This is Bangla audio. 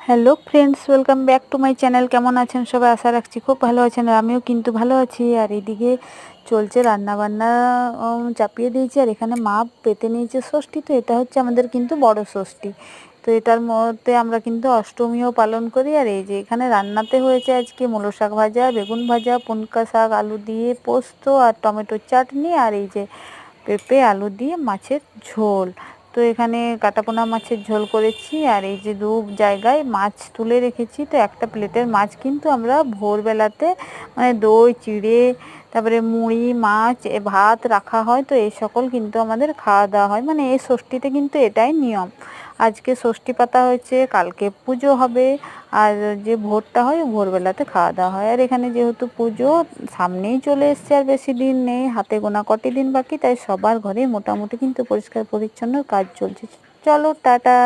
Hello friends, welcome back to my channel. কেমন আছেন সবাই? আশা রাখছি খুব ভালো আছেন, আর আমিও কিন্তু ভালো আছি। আর এদিকে চলছে রান্নাবান্না, চাপিয়ে দিয়েছি। আর এখানে মা পেতে নিয়েছে ষষ্ঠী, তো এটা হচ্ছে আমাদের কিন্তু বড় ষষ্ঠী। তো এটার মধ্যে আমরা কিন্তু অষ্টমীও পালন করি। আর এই যে এখানে রান্নাতে হয়েছে আজকে মূলো শাক ভাজা, বেগুন ভাজা, পুনকা শাক আলু দিয়ে পোস্ত, আর টমেটোর চাটনি, আর এই যে পেঁপে আলু দিয়ে মাছের ঝোল। তো এখানে কাটাপোনা মাছের ঝোল করেছি। আর এই যে দু জায়গায় মাছ তুলে রেখেছি। তো একটা প্লেটের মাছ কিন্তু আমরা ভোরবেলাতে মানে দই চিড়ে, তারপরে মুড়ি মাছ ভাত রাখা হয়। তো এই সকল কিন্তু আমাদের খাওয়া দাওয়া হয়, মানে এই ষষ্ঠীতে কিন্তু এটাই নিয়ম। আজকে ষষ্ঠী পাতা হয়েছে, কালকে পুজো হবে। আর যে ভোরটা হয় ভোরবেলাতে খাওয়া দাওয়া হয়। আর এখানে যেহেতু পুজো সামনেই চলে এসছে, আর বেশি দিন নেই, হাতে গোনা কটি দিন বাকি, তাই সবার ঘরে মোটামুটি কিন্তু পরিষ্কার পরিচ্ছন্ন কাজ চলছে। চলো টাটা।